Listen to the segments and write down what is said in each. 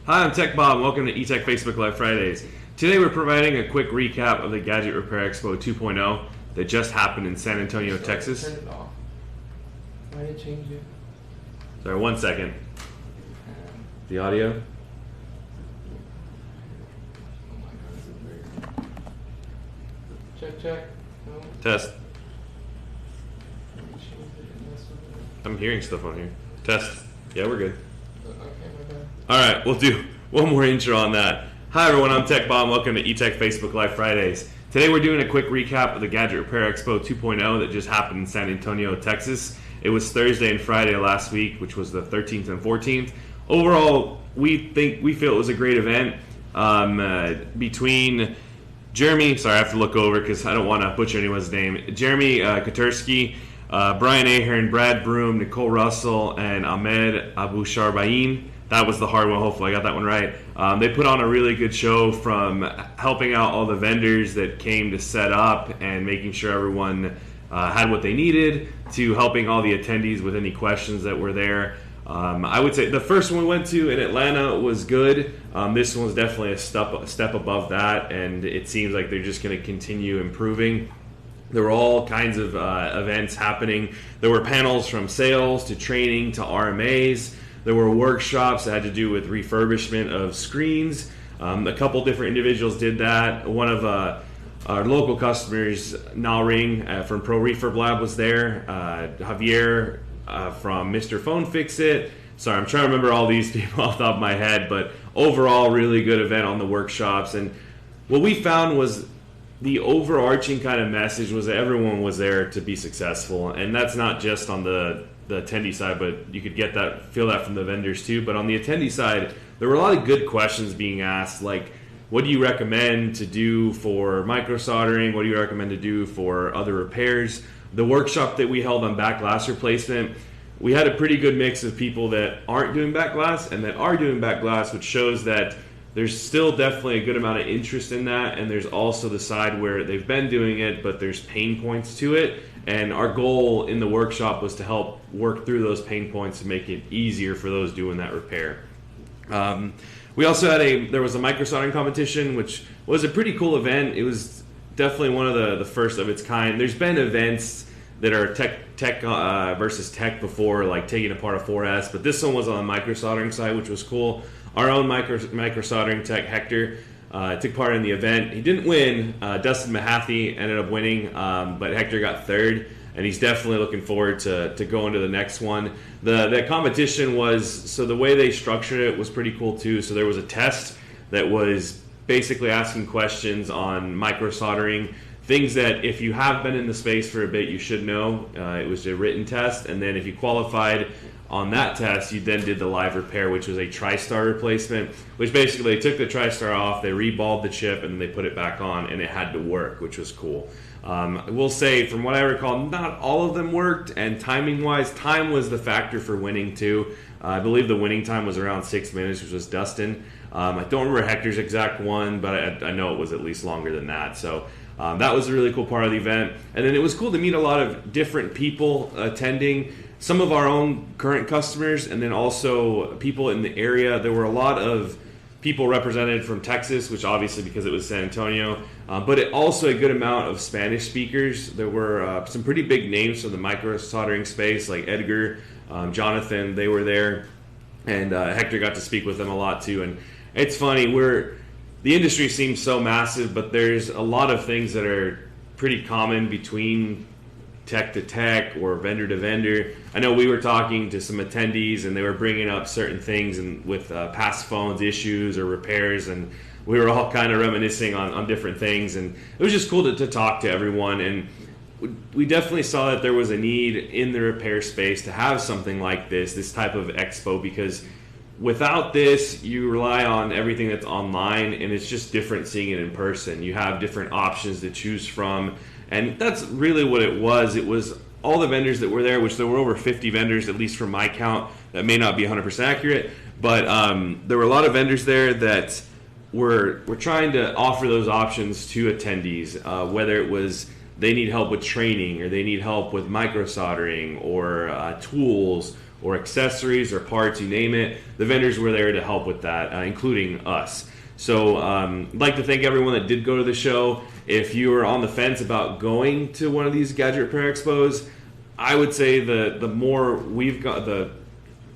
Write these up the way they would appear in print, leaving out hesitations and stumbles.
Hi, I'm Tech Bob. Welcome to eTech Facebook Live Fridays. Today we're providing a quick recap of the Gadget Repair Expo 2.0 that just happened in San Antonio, Texas. Turn it off. Why did you change it? Sorry, 1 second. The audio. Oh my god, this is weird. Check. No. Test. Let me change it and mess with it. I'm hearing stuff on here. Test. Yeah, we're good. Okay, my bad. Alright, we'll do one more intro on that. Hi everyone, I'm Tech Bob. Welcome to eTech Facebook Live Fridays. Today we're doing a quick recap of the Gadget Repair Expo 2.0 that just happened in San Antonio, Texas. It was Thursday and Friday last week, which was the 13th and 14th. Overall, we feel it was a great event. Between Jeremy, sorry I have to look over because I don't want to butcher anyone's name. Jeremy Katursky, Brian Ahern, Brad Broom, Nicole Russell, and Ahmed Abu Sharbain. That was the hard one. Hopefully I got that one right. They put on a really good show, from helping out all the vendors that came to set up and making sure everyone had what they needed, to helping all the attendees with any questions that were there. I would say the first one we went to in Atlanta was good. This one was definitely a step above that, and it seems like they're just going to continue improving. There were all kinds of events happening. There were panels from sales to training to RMAs. There were workshops that had to do with refurbishment of screens. A couple different individuals did that. One of our local customers, Nalring from Pro Refurb Lab, was there. Javier from Mr. Phone Fix It. Sorry, I'm trying to remember all these people off the top of my head, but overall, really good event on the workshops. And what we found was the overarching kind of message was that everyone was there to be successful, and that's not just on the attendee side, but you could feel that from the vendors too. But on the attendee side, there were a lot of good questions being asked, like, what do you recommend to do for microsoldering? What do you recommend to do for other repairs? The workshop that we held on back glass replacement, we had a pretty good mix of people that aren't doing back glass and that are doing back glass, which shows that there's still definitely a good amount of interest in that, and there's also the side where they've been doing it, but there's pain points to it. And our goal in the workshop was to help work through those pain points to make it easier for those doing that repair. We also had there was a microsoldering competition, which was a pretty cool event. It was definitely one of the first of its kind. There's been events that are tech versus tech before, like taking apart a 4S, but this one was on the microsoldering side, which was cool. Our own microsoldering tech, Hector, took part in the event. He didn't win. Dustin Mahaffey ended up winning, but Hector got third, and he's definitely looking forward to going to the next one. The competition was, so the way they structured it was pretty cool too. So there was a test that was basically asking questions on microsoldering, things that if you have been in the space for a bit, you should know. It was a written test, and then if you qualified on that test, you then did the live repair, which was a TriStar replacement, which basically they took the TriStar off, they reballed the chip, and then they put it back on, and it had to work, which was cool. I will say, from what I recall, not all of them worked, and timing-wise, time was the factor for winning too. I believe the winning time was around 6 minutes, which was Dustin. I don't remember Hector's exact one, but I know it was at least longer than that. So that was a really cool part of the event. And then it was cool to meet a lot of different people attending. Some of our own current customers, and then also people in the area. There were a lot of people represented from Texas, which obviously because it was San Antonio, but also a good amount of Spanish speakers. There were some pretty big names from the microsoldering space, like Edgar, Jonathan, they were there, and Hector got to speak with them a lot too. And it's funny, the industry seems so massive, but there's a lot of things that are pretty common between tech to tech or vendor to vendor. I know we were talking to some attendees and they were bringing up certain things and with past phones issues or repairs, and we were all kind of reminiscing on different things, and it was just cool to talk to everyone. And we definitely saw that there was a need in the repair space to have something like this type of expo, because without this, you rely on everything that's online, and it's just different seeing it in person. You have different options to choose from, and that's really what it was. It was all the vendors that were there, which there were over 50 vendors, at least from my count. That may not be 100% accurate, but there were a lot of vendors there that were trying to offer those options to attendees, whether it was they need help with training, or they need help with microsoldering, or tools, or accessories or parts, you name it. The vendors were there to help with that, including us. So I'd like to thank everyone that did go to the show. If you were on the fence about going to one of these Gadget Repair Expos, I would say the more we've got,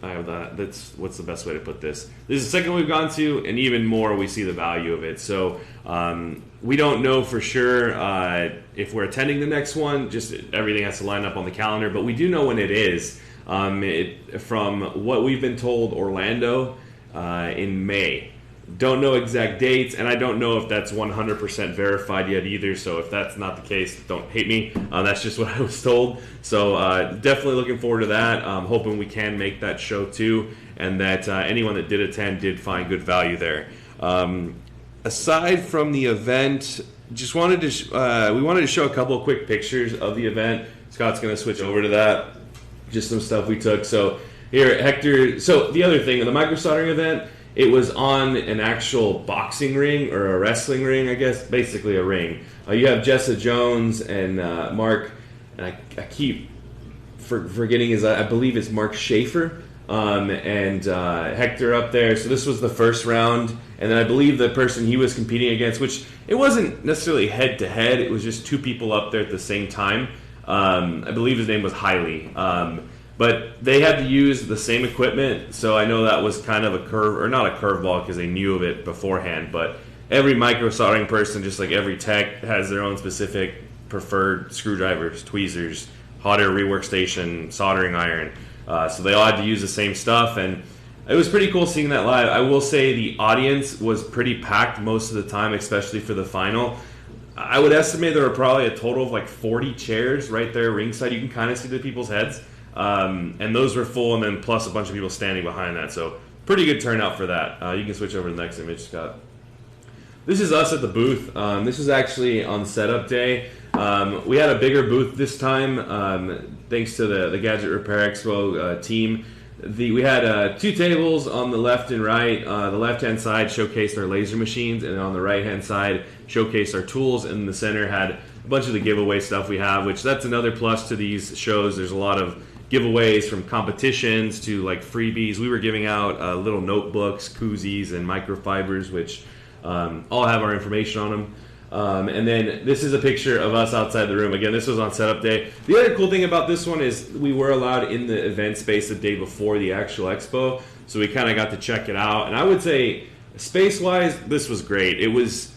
that's what's the best way to put this? This is the second we've gone to, and even more we see the value of it. So we don't know for sure if we're attending the next one. Just everything has to line up on the calendar, but we do know when it is. From what we've been told, Orlando in May. Don't know exact dates, and I don't know if that's 100% verified yet either, so if that's not the case, don't hate me. That's just what I was told. So definitely looking forward to that. Hoping we can make that show too, and that anyone that did attend did find good value there. Aside from the event, just wanted to we wanted to show a couple of quick pictures of the event. Scott's going to switch over to that. Just some stuff we took. So here, Hector. So the other thing, the Microsoldering event, it was on an actual boxing ring or a wrestling ring, I guess, basically a ring. You have Jessa Jones and Mark, and I keep forgetting his, I believe it's Mark Schaefer, and Hector up there. So this was the first round, and then I believe the person he was competing against, which it wasn't necessarily head to head, it was just two people up there at the same time. I believe his name was Hiley. But they had to use the same equipment, so I know that was kind of a curve, or not a curveball because they knew of it beforehand, but every microsoldering person, just like every tech, has their own specific preferred screwdrivers, tweezers, hot air rework station, soldering iron. So they all had to use the same stuff, and it was pretty cool seeing that live. I will say the audience was pretty packed most of the time, especially for the final. I would estimate there were probably a total of like 40 chairs right there ringside. You can kind of see the people's heads. And those were full, and then plus a bunch of people standing behind that. So pretty good turnout for that. You can switch over to the next image, Scott. This is us at the booth. This is actually on setup day. We had a bigger booth this time, thanks to the Gadget Repair Expo team. We had two tables on the left and right. The left-hand side showcased our laser machines, and on the right-hand side showcased our tools, and the center had a bunch of the giveaway stuff we have, which that's another plus to these shows. There's a lot of giveaways from competitions to like freebies. We were giving out little notebooks, koozies, and microfibers, which all have our information on them. And then this is a picture of us outside the room. Again, this was on setup day. The other cool thing about this one is we were allowed in the event space the day before the actual expo, so we kind of got to check it out. And I would say, space-wise, this was great. It was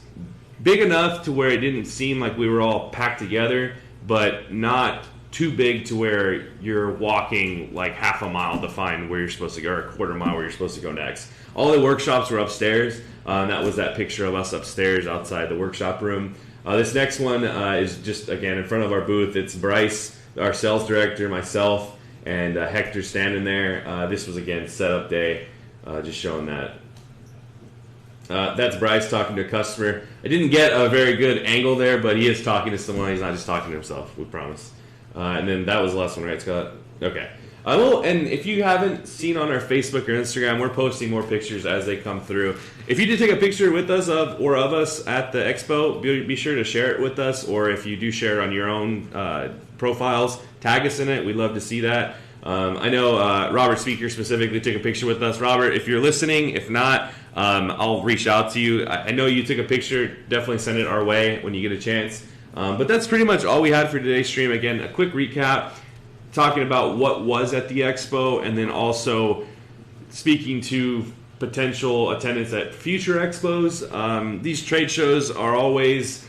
big enough to where it didn't seem like we were all packed together, but not too big to where you're walking like half a mile to find where you're supposed to go, or a quarter mile where you're supposed to go next. All the workshops were upstairs. That was that picture of us upstairs outside the workshop room. This next one is just, again, in front of our booth. It's Bryce, our sales director, myself, and Hector standing there. This was, again, setup day, just showing that. That's Bryce talking to a customer. I didn't get a very good angle there, but he is talking to someone. He's not just talking to himself, we promise. And then that was the last one, right, Scott? Okay. And if you haven't seen on our Facebook or Instagram, we're posting more pictures as they come through. If you did take a picture with us of us at the expo, be sure to share it with us. Or if you do share it on your own profiles, tag us in it. We'd love to see that. I know Robert Speaker specifically took a picture with us. Robert, if you're listening, if not, I'll reach out to you. I know you took a picture. Definitely send it our way when you get a chance. But that's pretty much all we had for today's stream. Again, a quick recap, talking about what was at the expo, and then also speaking to potential attendance at future expos. These trade shows are always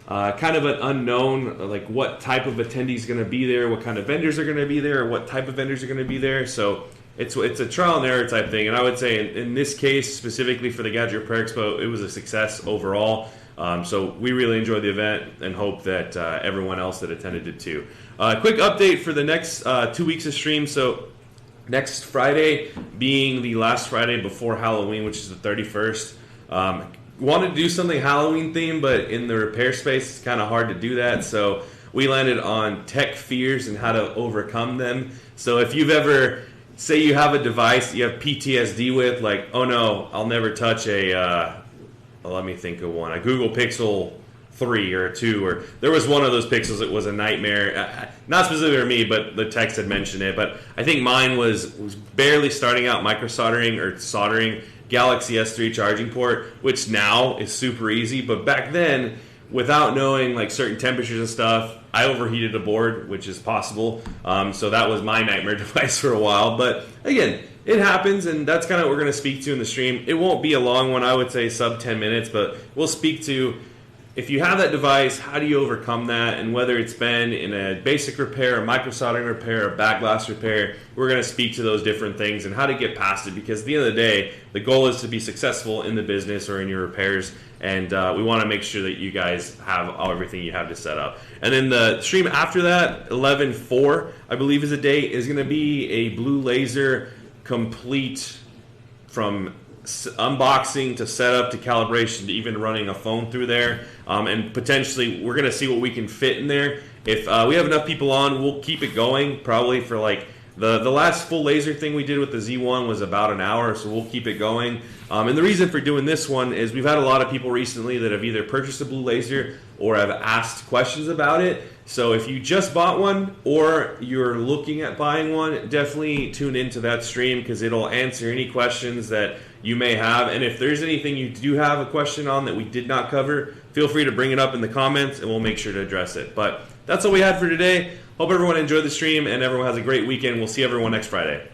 kind of an unknown, like what type of attendees are going to be there, what kind of vendors are going to be there, or what type of vendors are going to be there. So it's a trial and error type thing. And I would say in this case, specifically for the Gadget Repair Expo, it was a success overall. So we really enjoyed the event and hope that everyone else that attended did too. Quick update for the next 2 weeks of stream. So next Friday being the last Friday before Halloween, which is the 31st. Wanted to do something Halloween themed, but in the repair space, it's kind of hard to do that. So we landed on tech fears and how to overcome them. So if you've ever, say you have a device you have PTSD with, like, oh no, I'll never touch a let me think of one. A Google Pixel 3 or a 2, or there was one of those pixels that was a nightmare. Not specifically for me, but the text had mentioned it. But I think mine was barely starting out microsoldering or soldering Galaxy S3 charging port, which now is super easy. But back then, without knowing like certain temperatures and stuff, I overheated a board, which is possible. So that was my nightmare device for a while. But again, it happens, and that's kind of what we're going to speak to in the stream. It won't be a long one, I would say sub 10 minutes, but we'll speak to, if you have that device, how do you overcome that? And whether it's been in a basic repair, a microsoldering repair, a back glass repair, we're going to speak to those different things and how to get past it. Because at the end of the day, the goal is to be successful in the business or in your repairs. And we want to make sure that you guys have everything you have to set up. And then the stream after that, 11/4, I believe is a date, is going to be a blue laser complete from unboxing to setup to calibration to even running a phone through there, and potentially we're going to see what we can fit in there. If we have enough people on, we'll keep it going probably for like the last full laser thing we did with the Z1 was about an hour, so we'll keep it going. And the reason for doing this one is we've had a lot of people recently that have either purchased a blue laser or have asked questions about it. So if you just bought one or you're looking at buying one, definitely tune into that stream because it'll answer any questions that you may have. And if there's anything you do have a question on that we did not cover, feel free to bring it up in the comments and we'll make sure to address it. But that's all we had for today. Hope everyone enjoyed the stream and everyone has a great weekend. We'll see everyone next Friday.